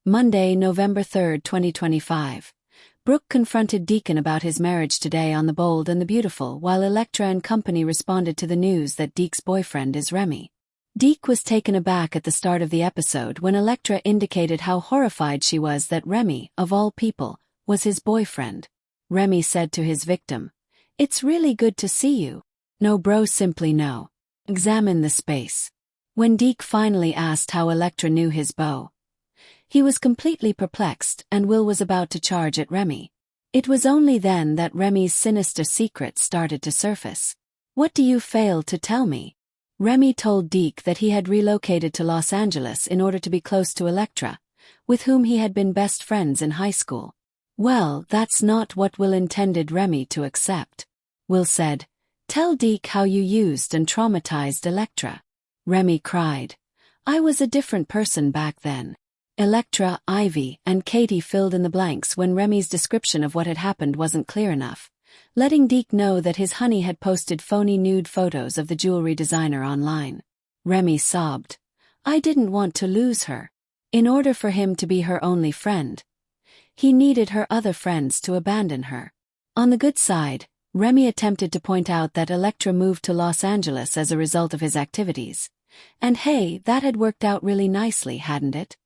Monday, November 3, 2025. Brooke confronted Deacon about his marriage today on The Bold and the Beautiful, while Electra and company responded to the news that Deke's boyfriend is Remy. Deke was taken aback at the start of the episode when Electra indicated how horrified she was that Remy, of all people, was his boyfriend. Remy said to his victim, "It's really good to see you." "No bro, simply no. Examine the space." When Deke finally asked how Electra knew his beau, he was completely perplexed, and Will was about to charge at Remy. It was only then that Remy's sinister secret started to surface. "What do you fail to tell me?" Remy told Deke that he had relocated to Los Angeles in order to be close to Electra, with whom he had been best friends in high school. "Well, that's not what Will intended Remy to accept." Will said, "Tell Deke how you used and traumatized Electra." Remy cried, "I was a different person back then." Electra, Ivy, and Katie filled in the blanks when Remy's description of what had happened wasn't clear enough, letting Deke know that his honey had posted phony nude photos of the jewelry designer online. Remy sobbed, "I didn't want to lose her. In order for him to be her only friend, he needed her other friends to abandon her." On the good side, Remy attempted to point out that Electra moved to Los Angeles as a result of his activities. And hey, that had worked out really nicely, hadn't it?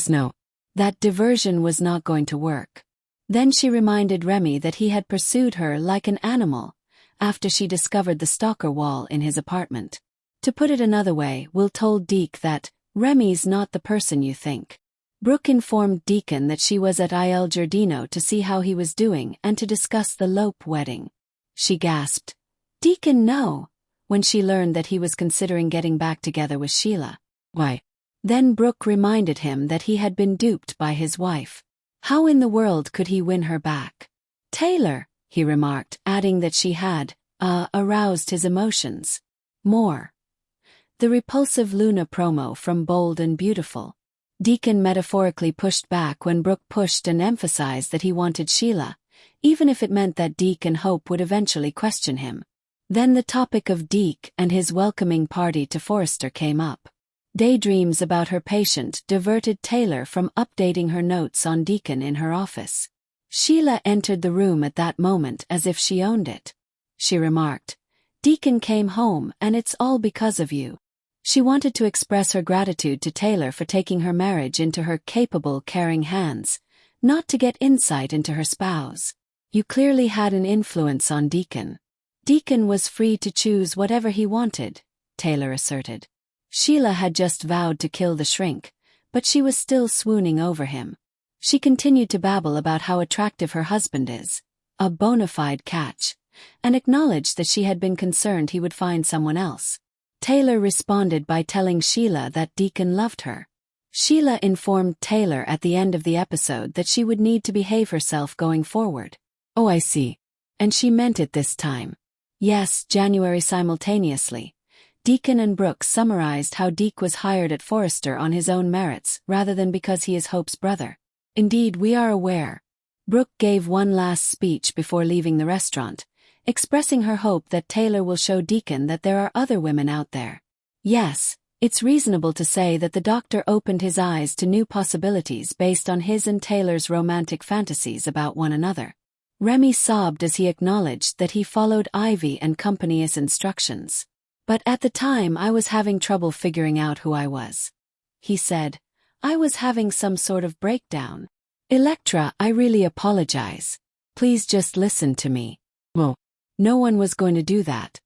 No. That diversion was not going to work. Then she reminded Remy that he had pursued her like an animal after she discovered the stalker wall in his apartment. To put it another way, Will told Deke that Remy's not the person you think. Brooke informed Deacon that she was at Il Giardino to see how he was doing and to discuss the Lope wedding. She gasped, "Deacon, no," when she learned that he was considering getting back together with Sheila. "Why?" Then Brooke reminded him that he had been duped by his wife. How in the world could he win her back? "Taylor," he remarked, adding that she had, aroused his emotions. More. The repulsive Luna promo from Bold and Beautiful. Deacon metaphorically pushed back when Brooke pushed and emphasized that he wanted Sheila, even if it meant that Deke and Hope would eventually question him. Then the topic of Deke and his welcoming party to Forrester came up. Daydreams about her patient diverted Taylor from updating her notes on Deacon in her office. Sheila entered the room at that moment as if she owned it. She remarked, "Deacon came home and it's all because of you." She wanted to express her gratitude to Taylor for taking her marriage into her capable, caring hands, not to get insight into her spouse. "You clearly had an influence on Deacon." "Deacon was free to choose whatever he wanted," Taylor asserted. Sheila had just vowed to kill the shrink, but she was still swooning over him. She continued to babble about how attractive her husband is, a bona fide catch, and acknowledged that she had been concerned he would find someone else. Taylor responded by telling Sheila that Deacon loved her. Sheila informed Taylor at the end of the episode that she would need to behave herself going forward. "Oh, I see. And she meant it this time." Yes, January simultaneously. Deacon and Brooke summarized how Deke was hired at Forrester on his own merits rather than because he is Hope's brother. "Indeed, we are aware." Brooke gave one last speech before leaving the restaurant, expressing her hope that Taylor will show Deacon that there are other women out there. Yes, it's reasonable to say that the doctor opened his eyes to new possibilities based on his and Taylor's romantic fantasies about one another. Remy sobbed as he acknowledged that he followed Ivy and company's instructions. "But at the time I was having trouble figuring out who I was," he said. "I was having some sort of breakdown. Electra, I really apologize. Please just listen to me." "Well, no one was going to do that,"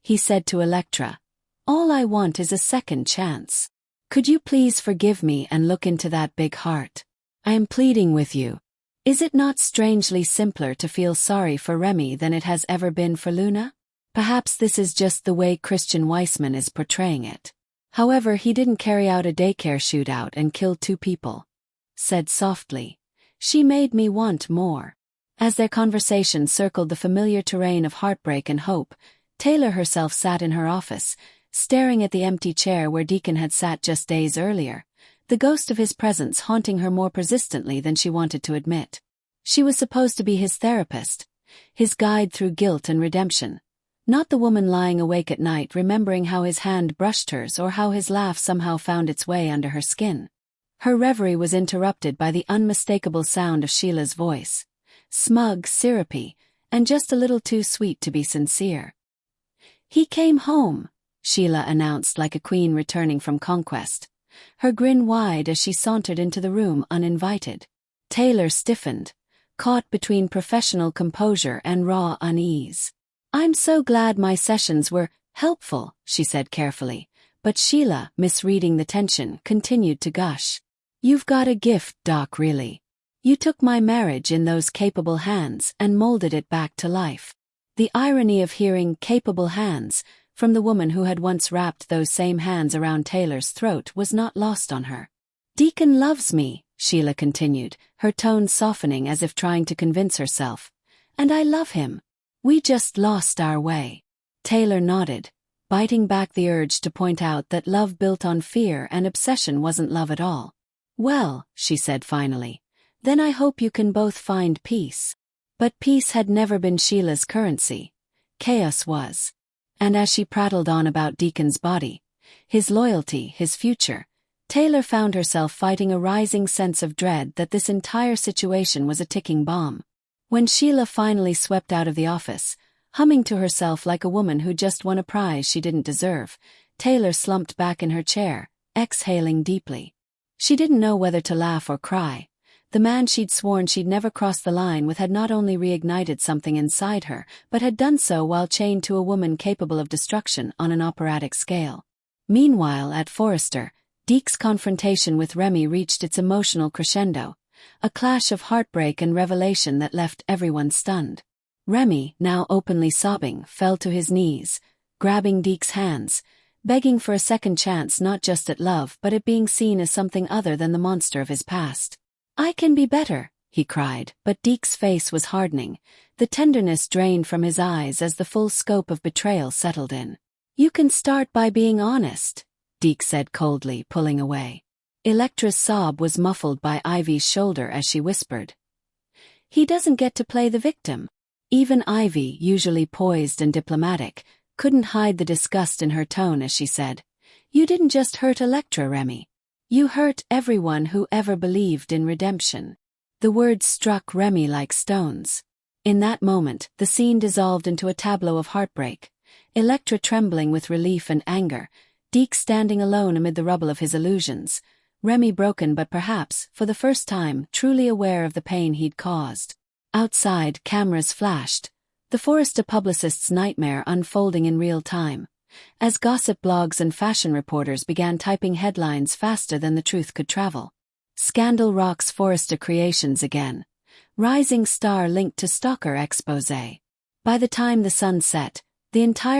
he said to Electra. "All I want is a second chance. Could you please forgive me and look into that big heart? I am pleading with you." Is it not strangely simpler to feel sorry for Remy than it has ever been for Luna? Perhaps this is just the way Christian Weissman is portraying it. However, he didn't carry out a daycare shootout and kill 2 people. Said softly, "She made me want more." As their conversation circled the familiar terrain of heartbreak and hope, Taylor herself sat in her office, staring at the empty chair where Deacon had sat just days earlier, the ghost of his presence haunting her more persistently than she wanted to admit. She was supposed to be his therapist, his guide through guilt and redemption, not the woman lying awake at night remembering how his hand brushed hers or how his laugh somehow found its way under her skin. Her reverie was interrupted by the unmistakable sound of Sheila's voice. Smug, syrupy, and just a little too sweet to be sincere. "He came home," Sheila announced like a queen returning from conquest, her grin wide as she sauntered into the room uninvited. Taylor stiffened, caught between professional composure and raw unease. "I'm so glad my sessions were helpful," she said carefully, but Sheila, misreading the tension, continued to gush. "You've got a gift, Doc, really. You took my marriage in those capable hands and molded it back to life." The irony of hearing "capable hands" from the woman who had once wrapped those same hands around Taylor's throat was not lost on her. "Deacon loves me," Sheila continued, her tone softening as if trying to convince herself. "And I love him. We just lost our way." Taylor nodded, biting back the urge to point out that love built on fear and obsession wasn't love at all. "Well," she said finally, "then I hope you can both find peace." But peace had never been Sheila's currency. Chaos was. And as she prattled on about Deacon's body, his loyalty, his future, Taylor found herself fighting a rising sense of dread that this entire situation was a ticking bomb. When Sheila finally swept out of the office, humming to herself like a woman who just won a prize she didn't deserve, Taylor slumped back in her chair, exhaling deeply. She didn't know whether to laugh or cry. The man she'd sworn she'd never cross the line with had not only reignited something inside her, but had done so while chained to a woman capable of destruction on an operatic scale. Meanwhile, at Forrester, Deke's confrontation with Remy reached its emotional crescendo, a clash of heartbreak and revelation that left everyone stunned. Remy, now openly sobbing, fell to his knees, grabbing Deke's hands, begging for a second chance not just at love but at being seen as something other than the monster of his past. "I can be better," he cried, but Deke's face was hardening, the tenderness drained from his eyes as the full scope of betrayal settled in. "You can start by being honest," Deke said coldly, pulling away. Electra's sob was muffled by Ivy's shoulder as she whispered, "He doesn't get to play the victim." Even Ivy, usually poised and diplomatic, couldn't hide the disgust in her tone as she said, "You didn't just hurt Electra, Remy. You hurt everyone who ever believed in redemption." The words struck Remy like stones. In that moment, the scene dissolved into a tableau of heartbreak. Electra trembling with relief and anger, Deke standing alone amid the rubble of his illusions, Remy broken but perhaps, for the first time, truly aware of the pain he'd caused. Outside, cameras flashed, the Forrester publicist's nightmare unfolding in real time, as gossip blogs and fashion reporters began typing headlines faster than the truth could travel. Scandal rocks Forrester creations again. Rising star linked to stalker expose. By the time the sun set, the entire